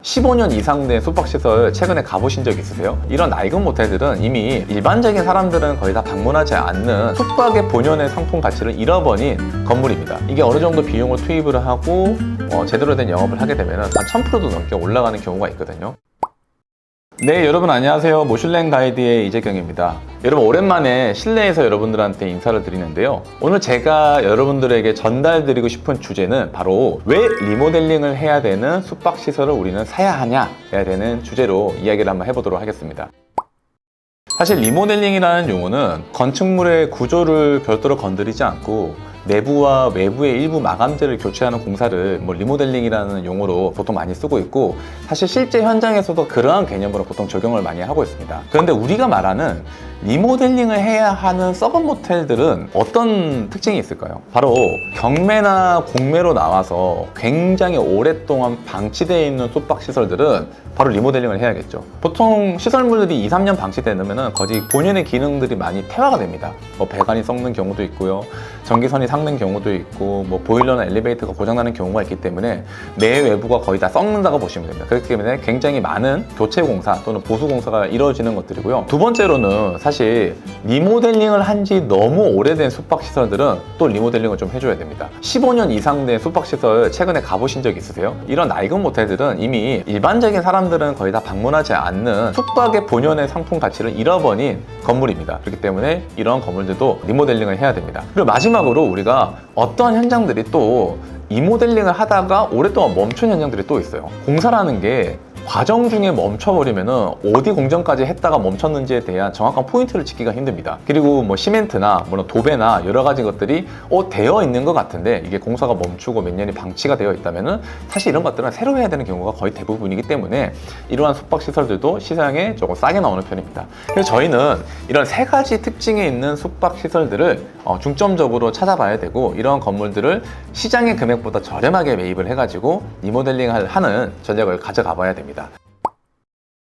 15년 이상 된 숙박시설 최근에 가보신 적 있으세요? 이런 낡은 모텔들은 이미 일반적인 사람들은 거의 다 방문하지 않는 숙박의 본연의 상품 가치를 잃어버린 건물입니다. 이게 어느 정도 비용을 투입을 하고 제대로 된 영업을 하게 되면 한 1000%도 넘게 올라가는 경우가 있거든요. 네, 여러분 안녕하세요. 모슐랭 가이드의 이재경입니다. 여러분 오랜만에 실내에서 여러분들한테 인사를 드리는데요. 오늘 제가 여러분들에게 전달드리고 싶은 주제는 바로 왜 리모델링을 해야 되는 숙박시설을 우리는 사야 하냐 해야 되는 주제로 이야기를 한번 해보도록 하겠습니다. 사실 리모델링이라는 용어는 건축물의 구조를 별도로 건드리지 않고 내부와 외부의 일부 마감재를 교체하는 공사를 리모델링이라는 용어로 보통 많이 쓰고 있고, 사실 실제 현장에서도 그러한 개념으로 보통 적용을 많이 하고 있습니다. 그런데 우리가 말하는 리모델링을 해야 하는 썩은 모텔들은 어떤 특징이 있을까요? 바로 경매나 공매로 나와서 굉장히 오랫동안 방치되어 있는 숙박시설들은 바로 리모델링을 해야겠죠. 보통 시설물들이 2, 3년 방치되면 거의 본연의 기능들이 많이 퇴화가 됩니다. 배관이 썩는 경우도 있고요, 전기선이 삭는 경우도 있고, 보일러나 엘리베이터가 고장나는 경우가 있기 때문에 내외부가 거의 다 썩는다고 보시면 됩니다. 그렇기 때문에 굉장히 많은 교체 공사 또는 보수 공사가 이루어지는 것들이고요. 두 번째로는 사실 리모델링을 한 지 너무 오래된 숙박시설들은 또 리모델링을 좀 해줘야 됩니다. 15년 이상 된 숙박시설 최근에 가보신 적 있으세요? 이런 낡은 모텔들은 이미 일반적인 사람들은 거의 다 방문하지 않는 숙박의 본연의 상품 가치를 잃어버린 건물입니다. 그렇기 때문에 이런 건물들도 리모델링을 해야 됩니다. 그리고 마지막으로 우리가 어떤 현장들이 또 리모델링을 하다가 오랫동안 멈춘 현장들이 또 있어요. 공사라는 게 과정 중에 멈춰버리면 어디 공정까지 했다가 멈췄는지에 대한 정확한 포인트를 짓기가 힘듭니다. 그리고 시멘트나 도배나 여러 가지 것들이 되어 있는 것 같은데 이게 공사가 멈추고 몇 년이 방치가 되어 있다면 사실 이런 것들은 새로 해야 되는 경우가 거의 대부분이기 때문에 이러한 숙박시설들도 시장에 조금 싸게 나오는 편입니다. 그래서 저희는 이런 세 가지 특징이 있는 숙박시설들을 중점적으로 찾아봐야 되고, 이런 건물들을 시장의 금액보다 저렴하게 매입을 해가지고 리모델링을 하는 전략을 가져가 봐야 됩니다.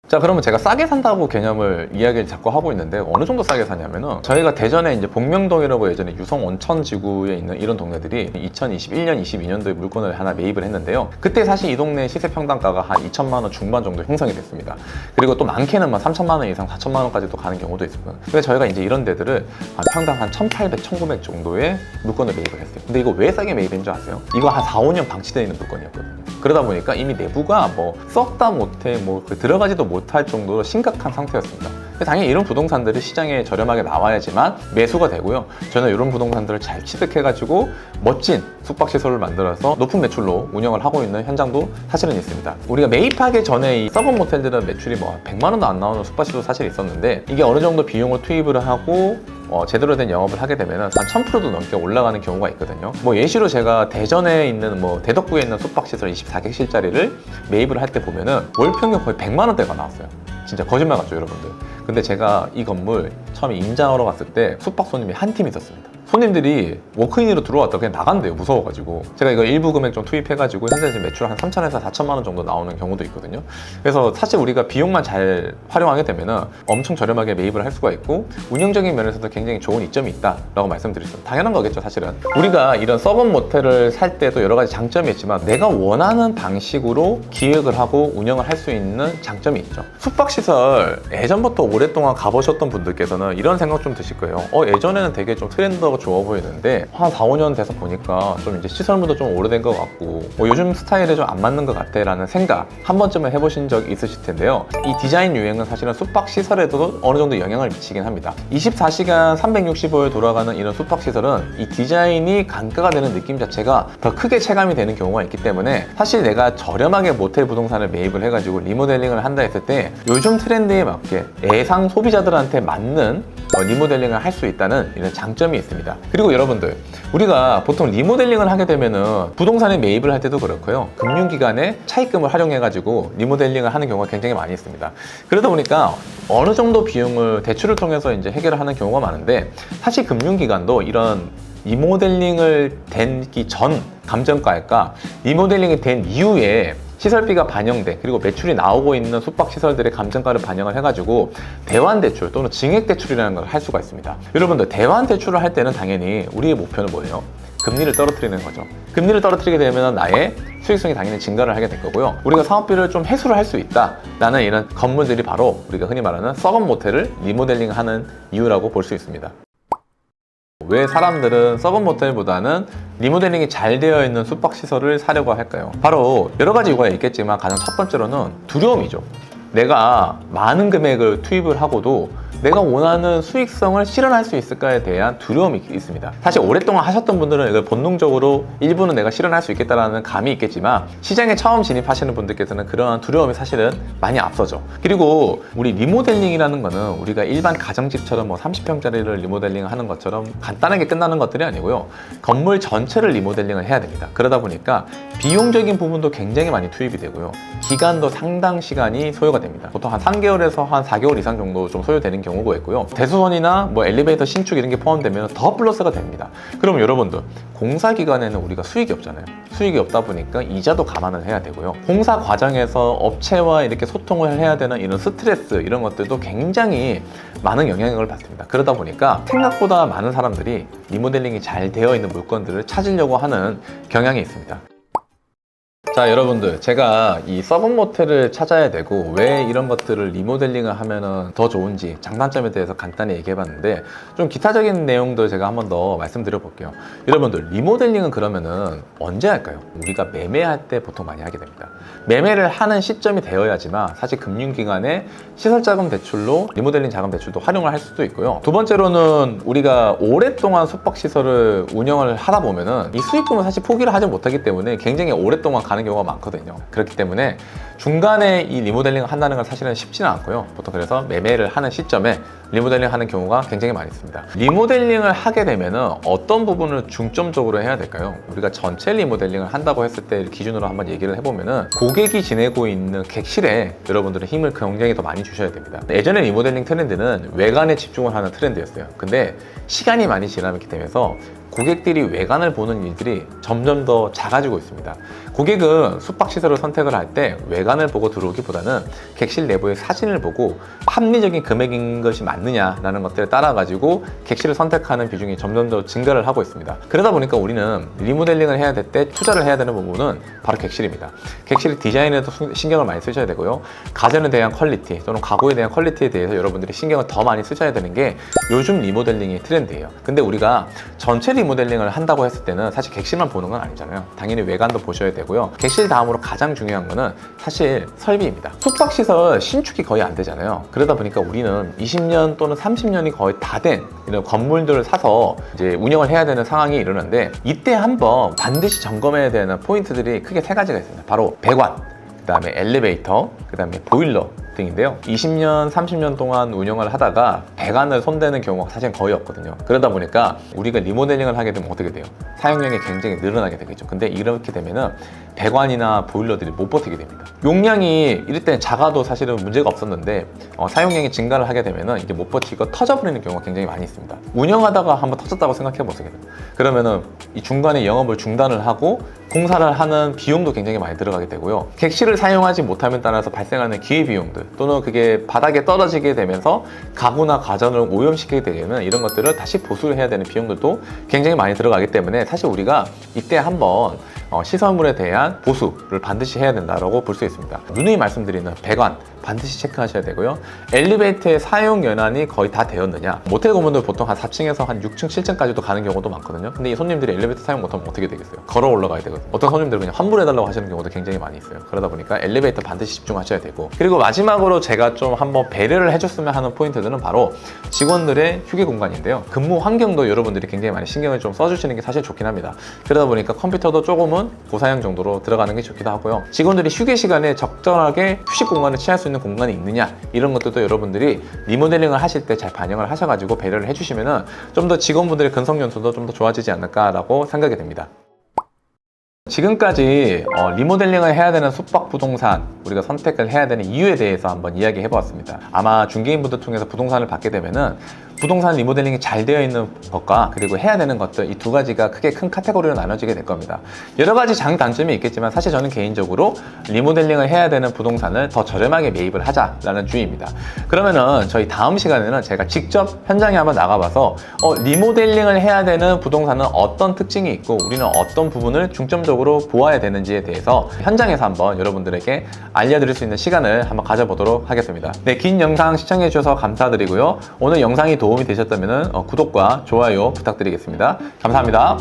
자, 그러면 제가 싸게 산다고 개념을 이야기를 자꾸 하고 있는데 어느 정도 싸게 사냐면은, 저희가 대전에 이제 복명동이라고 예전에 유성 온천지구에 있는 이런 동네들이 2021년, 22년도에 물건을 하나 매입을 했는데요. 그때 사실 이 동네 시세 평당가가 한 2천만 원 중반 정도 형성이 됐습니다. 그리고 또 많게는 3천만 원 이상, 4천만 원까지도 가는 경우도 있습니다. 그래서 저희가 이제 이런 데들을 평당 한 1,800, 1,900 정도의 물건을 매입을 했어요. 근데 이거 왜 싸게 매입했는 줄 아세요? 이거 한 4, 5년 방치되어 있는 물건이었거든요. 그러다 보니까 이미 내부가 썩다 못해 들어가지도 못할 정도로 심각한 상태였습니다. 당연히 이런 부동산들이 시장에 저렴하게 나와야지만 매수가 되고요. 저는 이런 부동산들을 잘 취득해가지고 멋진 숙박시설을 만들어서 높은 매출로 운영을 하고 있는 현장도 사실은 있습니다. 우리가 매입하기 전에 이 썩은 모텔들은 매출이 100만 원도 안 나오는 숙박시설도 사실 있었는데, 이게 어느 정도 비용을 투입을 하고 제대로 된 영업을 하게 되면 한 1000%도 넘게 올라가는 경우가 있거든요. 예시로 제가 대전에 있는 대덕구에 있는 숙박시설 24객실짜리를 매입을 할 때 보면은 월 평균 거의 100만 원대가 나왔어요. 진짜 거짓말 같죠, 여러분들? 근데 제가 이 건물 처음에 임장하러 갔을 때 숙박 손님이 한 팀 있었습니다. 손님들이 워크인으로 들어왔다 그냥 나간대요, 무서워가지고. 제가 이거 일부 금액 좀 투입해가지고 현재 지금 매출 한 3천에서 4천만 원 정도 나오는 경우도 있거든요. 그래서 사실 우리가 비용만 잘 활용하게 되면은 엄청 저렴하게 매입을 할 수가 있고, 운영적인 면에서도 굉장히 좋은 이점이 있다라고 말씀드렸어요. 당연한 거겠죠, 사실은. 우리가 이런 썩은 모텔을 살 때도 여러 가지 장점이 있지만 내가 원하는 방식으로 기획을 하고 운영을 할 수 있는 장점이 있죠. 숙박시설 예전부터 오랫동안 가보셨던 분들께서는 이런 생각 좀 드실 거예요. 예전에는 되게 좀 트렌드하고 좋아 보이는데 한 4, 5년 돼서 보니까 좀 이제 시설물도 좀 오래된 것 같고 요즘 스타일에 좀 안 맞는 것 같아 라는 생각 한 번쯤은 해보신 적 있으실 텐데요. 이 디자인 유행은 사실은 숙박시설에도 어느 정도 영향을 미치긴 합니다. 24시간 365일 돌아가는 이런 숙박시설은 이 디자인이 강가가 되는 느낌 자체가 더 크게 체감이 되는 경우가 있기 때문에, 사실 내가 저렴하게 모텔 부동산을 매입을 해가지고 리모델링을 한다 했을 때 요즘 트렌드에 맞게 예상 소비자들한테 맞는 리모델링을 할 수 있다는 이런 장점이 있습니다. 그리고 여러분들, 우리가 보통 리모델링을 하게 되면은 부동산에 매입을 할 때도 그렇고요, 금융기관의 차입금을 활용해가지고 리모델링을 하는 경우가 굉장히 많이 있습니다. 그러다 보니까 어느 정도 비용을 대출을 통해서 이제 해결을 하는 경우가 많은데, 사실 금융기관도 이런 리모델링을 되기 전 감정가액과 리모델링이 된 이후에 시설비가 반영돼, 그리고 매출이 나오고 있는 숙박시설들의 감정가를 반영을 해가지고 대환대출 또는 증액대출이라는 걸 할 수가 있습니다. 여러분들, 대환대출을 할 때는 당연히 우리의 목표는 뭐예요? 금리를 떨어뜨리는 거죠. 금리를 떨어뜨리게 되면 나의 수익성이 당연히 증가를 하게 될 거고요. 우리가 사업비를 좀 해소를 할 수 있다라는 이런 건물들이 바로 우리가 흔히 말하는 썩은 모텔을 리모델링하는 이유라고 볼 수 있습니다. 왜 사람들은 썩은 모텔보다는 리모델링이 잘 되어 있는 숙박시설을 사려고 할까요? 바로 여러 가지 이유가 있겠지만 가장 첫 번째로는 두려움이죠. 내가 많은 금액을 투입을 하고도 내가 원하는 수익성을 실현할 수 있을까에 대한 두려움이 있습니다. 사실 오랫동안 하셨던 분들은 이걸 본능적으로 일부는 내가 실현할 수 있겠다라는 감이 있겠지만 시장에 처음 진입하시는 분들께서는 그러한 두려움이 사실은 많이 앞서죠. 그리고 우리 리모델링이라는 거는 우리가 일반 가정집처럼 뭐 30평짜리를 리모델링 하는 것처럼 간단하게 끝나는 것들이 아니고요. 건물 전체를 리모델링을 해야 됩니다. 그러다 보니까 비용적인 부분도 굉장히 많이 투입이 되고요. 기간도 상당 시간이 소요가 됩니다. 보통 한 3개월에서 한 4개월 이상 정도 좀 소요되는 경우가 있고요. 대수선이나 뭐 엘리베이터 신축 이런 게 포함되면 더 플러스가 됩니다. 그럼 여러분들 공사 기간에는 우리가 수익이 없잖아요. 수익이 없다 보니까 이자도 감안을 해야 되고요. 공사 과정에서 업체와 이렇게 소통을 해야 되는 이런 스트레스 이런 것들도 굉장히 많은 영향을 받습니다. 그러다 보니까 생각보다 많은 사람들이 리모델링이 잘 되어 있는 물건들을 찾으려고 하는 경향이 있습니다. 자, 여러분들, 제가 이 썩은 모텔을 찾아야 되고 왜 이런 것들을 리모델링을 하면 더 좋은지 장단점에 대해서 간단히 얘기해 봤는데 좀 기타적인 내용도 제가 한번 더 말씀드려 볼게요. 여러분들, 리모델링은 그러면은 언제 할까요? 우리가 매매할 때 보통 많이 하게 됩니다. 매매를 하는 시점이 되어야지만 사실 금융기관의 시설자금 대출로 리모델링 자금 대출도 활용을 할 수도 있고요. 두 번째로는 우리가 오랫동안 숙박시설을 운영을 하다 보면은 이 수익금을 사실 포기를 하지 못하기 때문에 굉장히 오랫동안 가는 경우가 많거든요. 그렇기 때문에 중간에 이 리모델링을 한다는 건 사실은 쉽지는 않고요. 보통 그래서 매매를 하는 시점에 리모델링 하는 경우가 굉장히 많이 있습니다. 리모델링을 하게 되면은 어떤 부분을 중점적으로 해야 될까요? 우리가 전체 리모델링을 한다고 했을 때 기준으로 한번 얘기를 해보면은 고객이 지내고 있는 객실에 여러분들은 힘을 굉장히 더 많이 주셔야 됩니다. 예전에 리모델링 트렌드는 외관에 집중을 하는 트렌드였어요. 근데 시간이 많이 지나게 되면서 고객들이 외관을 보는 일들이 점점 더 작아지고 있습니다. 고객은 숙박시설을 선택을 할 때 외관을 보고 들어오기보다는 객실 내부의 사진을 보고 합리적인 금액인 것이 맞느냐라는 것들에 따라 가지고 객실을 선택하는 비중이 점점 더 증가를 하고 있습니다. 그러다 보니까 우리는 리모델링을 해야 될 때 투자를 해야 되는 부분은 바로 객실입니다. 객실 디자인에도 신경을 많이 쓰셔야 되고요. 가전에 대한 퀄리티 또는 가구에 대한 퀄리티에 대해서 여러분들이 신경을 더 많이 쓰셔야 되는 게 요즘 리모델링의 트렌드예요. 근데 우리가 전체 리모델링을 한다고 했을 때는 사실 객실만 보는 건 아니잖아요. 당연히 외관도 보셔야 되고요. 객실 다음으로 가장 중요한 거는 사실 설비입니다. 숙박시설 신축이 거의 안 되잖아요. 그러다 보니까 우리는 20년 또는 30년이 거의 다 된 이런 건물들을 사서 이제 운영을 해야 되는 상황이 일어나는데 이때 한번 반드시 점검해야 되는 포인트들이 크게 세 가지가 있습니다. 바로 배관, 그 다음에 엘리베이터, 그 다음에 보일러 등인데요. 20년, 30년 동안 운영을 하다가 배관을 손대는 경우가 사실 거의 없거든요. 그러다 보니까 우리가 리모델링을 하게 되면 어떻게 돼요? 사용량이 굉장히 늘어나게 되겠죠. 근데 이렇게 되면은 배관이나 보일러들이 못 버티게 됩니다. 용량이 이럴 때는 작아도 사실은 문제가 없었는데 사용량이 증가를 하게 되면은 이게 못 버티고 터져버리는 경우가 굉장히 많이 있습니다. 운영하다가 한번 터졌다고 생각해 보세요. 그러면은 이 중간에 영업을 중단을 하고 공사를 하는 비용도 굉장히 많이 들어가게 되고요. 객실을 사용하지 못함에 따라서 발생하는 기회비용들 또는 그게 바닥에 떨어지게 되면서 가구나 가전을 오염시키게 되면 이런 것들을 다시 보수를 해야 되는 비용들도 굉장히 많이 들어가기 때문에 사실 우리가 이때 한번 시설물에 대한 보수를 반드시 해야 된다고 볼 수 있습니다. 누누이 말씀드리는 배관 반드시 체크하셔야 되고요. 엘리베이터의 사용 연한이 거의 다 되었느냐. 모텔 건물들 보통 한 4층에서 한 6층, 7층까지도 가는 경우도 많거든요. 근데 이 손님들이 엘리베이터 사용 못하면 어떻게 되겠어요? 걸어 올라가야 되거든요. 어떤 손님들은 그냥 환불해달라고 하시는 경우도 굉장히 많이 있어요. 그러다 보니까 엘리베이터 반드시 집중하셔야 되고, 그리고 마지막으로 제가 좀 한번 배려를 해줬으면 하는 포인트들은 바로 직원들의 휴게 공간인데요. 근무 환경도 여러분들이 굉장히 많이 신경을 좀 써주시는 게 사실 좋긴 합니다. 그러다 보니까 컴퓨터도 조금은 고사양 정도로 들어가는 게 좋기도 하고요. 직원들이 휴게 시간에 적절하게 휴식 공간을 취할 수 있는 공간이 있느냐, 이런 것들도 여러분들이 리모델링을 하실 때 잘 반영을 하셔가지고 배려를 해주시면은 좀 더 직원분들의 근속 연수도 좀 더 좋아지지 않을까라고 생각이 됩니다. 지금까지 리모델링을 해야 되는 숙박 부동산, 우리가 선택을 해야 되는 이유에 대해서 한번 이야기해 보았습니다. 아마 중개인분들 통해서 부동산을 받게 되면은 부동산 리모델링이 잘 되어 있는 것과 그리고 해야 되는 것들, 이 두 가지가 크게 큰 카테고리로 나눠지게 될 겁니다. 여러 가지 장단점이 있겠지만 사실 저는 개인적으로 리모델링을 해야 되는 부동산을 더 저렴하게 매입을 하자라는 주의입니다. 그러면은 저희 다음 시간에는 제가 직접 현장에 한번 나가봐서 리모델링을 해야 되는 부동산은 어떤 특징이 있고 우리는 어떤 부분을 중점적으로 보아야 되는지에 대해서 현장에서 한번 여러분들에게 알려드릴 수 있는 시간을 한번 가져보도록 하겠습니다. 네, 긴 영상 시청해 주셔서 감사드리고요. 오늘 영상이 도움이 되셨다면 구독과 좋아요 부탁드리겠습니다. 감사합니다.